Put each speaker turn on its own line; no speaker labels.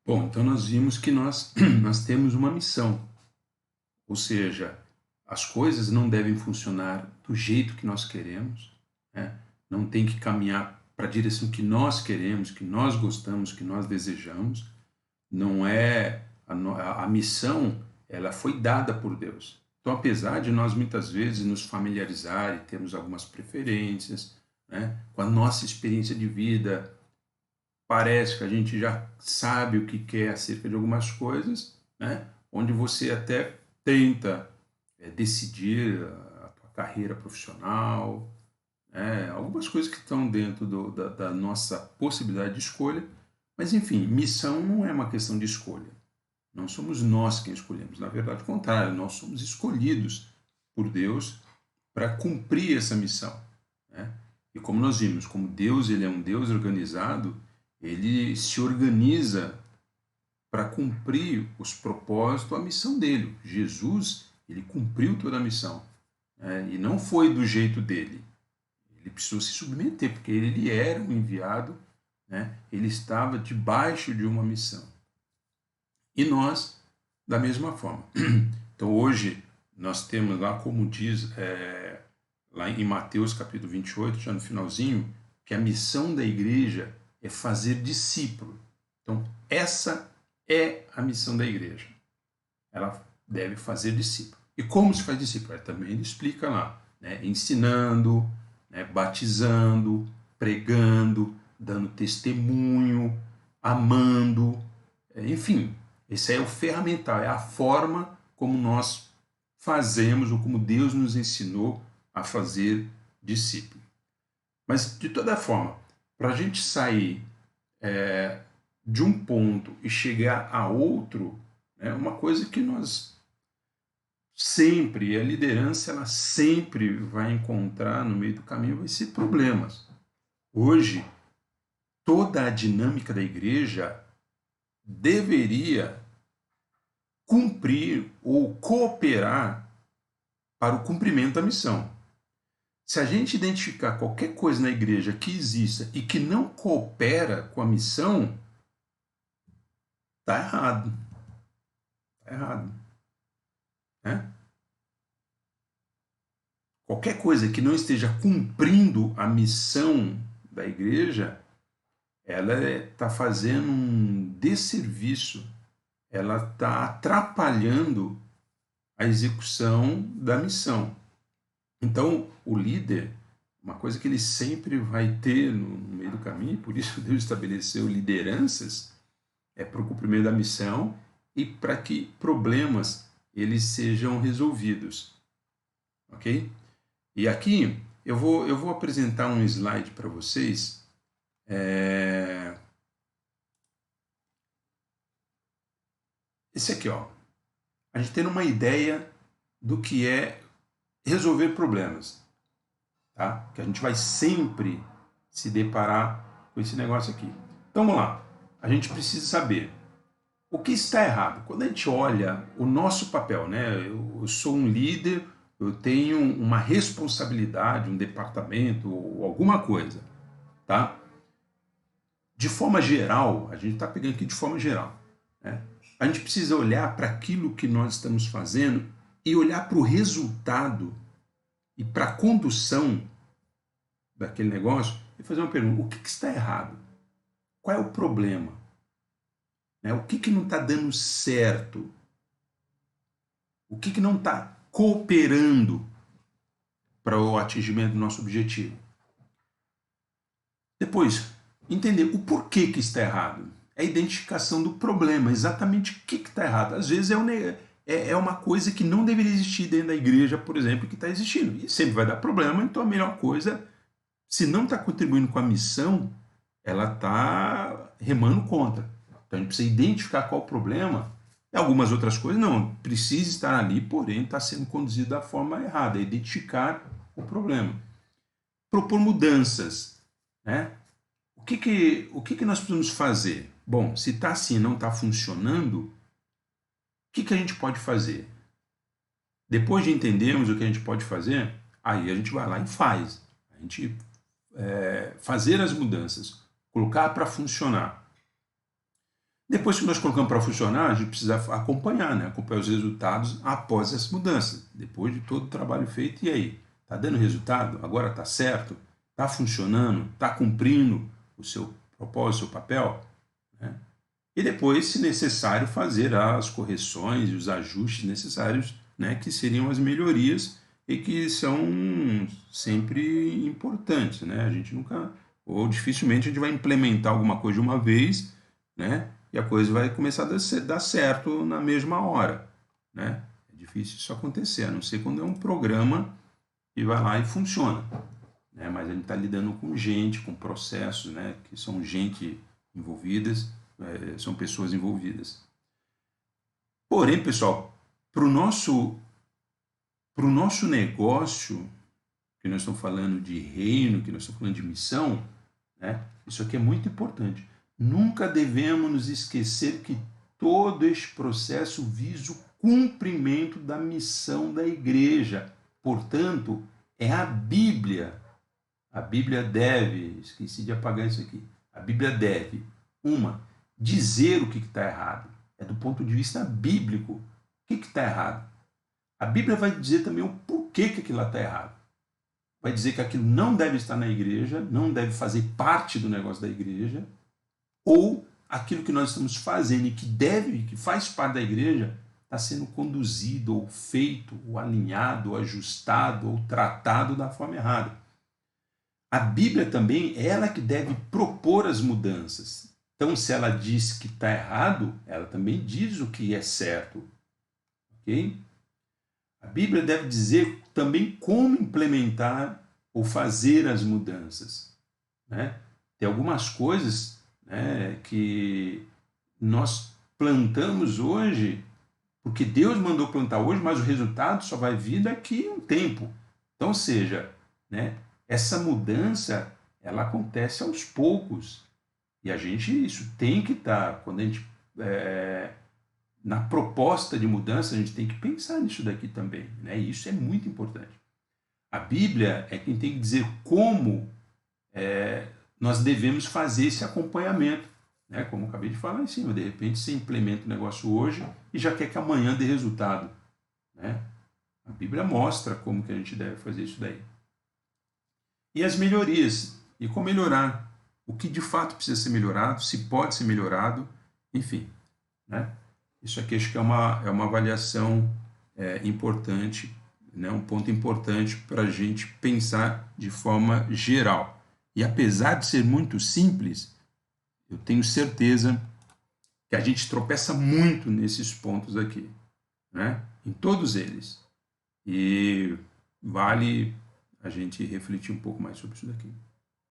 Bom, então nós vimos que nós temos uma missão, ou seja, as coisas não devem funcionar do jeito que nós queremos, né? Não tem que caminhar para a direção que nós queremos, que nós gostamos, que nós desejamos. Não é a missão, ela foi dada por Deus. Então, apesar de nós muitas vezes nos familiarizar e termos algumas preferências, né, com a nossa experiência de vida, parece que a gente já sabe o que quer acerca de algumas coisas, né? Onde você até tenta decidir a tua carreira profissional, né? Algumas coisas que estão dentro da nossa possibilidade de escolha, mas enfim, missão não é uma questão de escolha. Não somos nós quem escolhemos, na verdade, o contrário, nós somos escolhidos por Deus para cumprir essa missão, né? E como nós vimos, como Deus ele é um Deus organizado, ele se organiza para cumprir os propósitos, a missão dele. Jesus, ele cumpriu toda a missão, né? E não foi do jeito dele. Ele precisou se submeter, porque ele era um enviado, né? Ele estava debaixo de uma missão. E nós, da mesma forma. Então, hoje, nós temos lá, como diz lá em Mateus capítulo 28, já no finalzinho, que a missão da igreja é fazer discípulo. Então, essa é a missão da igreja. Ela deve fazer discípulo. E como se faz discípulo? Também ele explica lá, né? Ensinando, né? Batizando, pregando, dando testemunho, amando, enfim, esse é o ferramental, é a forma como nós fazemos ou como Deus nos ensinou a fazer discípulo. Mas, de toda forma, para a gente sair de um ponto e chegar a outro, é uma coisa que nós sempre, a liderança, ela sempre vai encontrar no meio do caminho, vai ser problemas. Hoje, toda a dinâmica da igreja deveria cumprir ou cooperar para o cumprimento da missão. Se a gente identificar qualquer coisa na igreja que exista e que não coopera com a missão, está errado. Está errado. Né? Qualquer coisa que não esteja cumprindo a missão da igreja, ela está fazendo um desserviço, ela está atrapalhando a execução da missão. Então, o líder, uma coisa que ele sempre vai ter no meio do caminho, por isso Deus estabeleceu lideranças, é para o cumprimento da missão e para que problemas eles sejam resolvidos, ok? E aqui eu vou apresentar um slide para vocês. Esse aqui, ó. A gente tem uma ideia do que é resolver problemas, tá? Que a gente vai sempre se deparar com esse negócio aqui. Então vamos lá. A gente precisa saber o que está errado. Quando a gente olha o nosso papel, né? Eu sou um líder, eu tenho uma responsabilidade, um departamento ou alguma coisa, tá? De forma geral, a gente está pegando aqui de forma geral, né? A gente precisa olhar para aquilo que nós estamos fazendo e olhar para o resultado e para a condução daquele negócio e fazer uma pergunta: o que está errado? Qual é o problema? Né? O que não está dando certo? O que não está cooperando para o atingimento do nosso objetivo? Depois, entender o porquê que está errado. É a identificação do problema, exatamente o que está errado. Às vezes é uma coisa que não deveria existir dentro da igreja, por exemplo, que está existindo. E sempre vai dar problema, então a melhor coisa, se não está contribuindo com a missão, ela está remando contra. Então a gente precisa identificar qual o problema. E algumas outras coisas não, precisa estar ali, porém está sendo conduzido da forma errada. É identificar o problema. Propor mudanças, né? O que nós precisamos fazer? Bom, se está assim, não está funcionando, o que a gente pode fazer? Depois de entendermos o que a gente pode fazer, aí a gente vai lá e faz. A gente fazer as mudanças, colocar para funcionar. Depois que nós colocamos para funcionar, a gente precisa acompanhar, né? Acompanhar os resultados após essa mudança, depois de todo o trabalho feito. E aí? Está dando resultado? Agora está certo? Está funcionando? Está cumprindo o seu propósito, o seu papel? Né? E depois, se necessário, fazer as correções e os ajustes necessários, né? Que seriam as melhorias e que são sempre importantes, né? A gente nunca, ou dificilmente a gente vai implementar alguma coisa de uma vez, né? E a coisa vai começar a dar certo na mesma hora, né? É difícil isso acontecer, a não ser quando é um programa que vai lá e funciona, né? Mas a gente está lidando com gente, com processos, né? Que são gente envolvidas, são pessoas envolvidas. Porém, pessoal, para o nosso negócio, que nós estamos falando de reino, que nós estamos falando de missão, né? Isso aqui é muito importante. Nunca devemos nos esquecer que todo este processo visa o cumprimento da missão da igreja. Portanto, é a Bíblia. A Bíblia deve, esqueci de apagar isso aqui, a Bíblia deve, dizer o que está errado. É do ponto de vista bíblico. O que está errado? A Bíblia vai dizer também o porquê que aquilo está errado. Vai dizer que aquilo não deve estar na igreja, não deve fazer parte do negócio da igreja, ou aquilo que nós estamos fazendo e que faz parte da igreja, está sendo conduzido, ou feito, ou alinhado, ou ajustado, ou tratado da forma errada. A Bíblia também é ela que deve propor as mudanças. Então, se ela diz que está errado, ela também diz o que é certo. Ok? A Bíblia deve dizer também como implementar ou fazer as mudanças. Né? Tem algumas coisas, né, que nós plantamos hoje, porque Deus mandou plantar hoje, mas o resultado só vai vir daqui a um tempo. Então, ou seja, né, essa mudança ela acontece aos poucos. E a gente, isso tem que estar, quando a gente, na proposta de mudança, a gente tem que pensar nisso daqui também. Né? E isso é muito importante. A Bíblia é quem tem que dizer como nós devemos fazer esse acompanhamento. Né? Como eu acabei de falar em cima, de repente você implementa o negócio hoje e já quer que amanhã dê resultado. Né? A Bíblia mostra como que a gente deve fazer isso daí. E as melhorias. E como melhorar. O que de fato precisa ser melhorado, se pode ser melhorado, enfim. Né? Isso aqui acho que é uma avaliação importante, né? Um ponto importante para a gente pensar de forma geral. E apesar de ser muito simples, eu tenho certeza que a gente tropeça muito nesses pontos aqui, né? Em todos eles. E vale a gente refletir um pouco mais sobre isso daqui.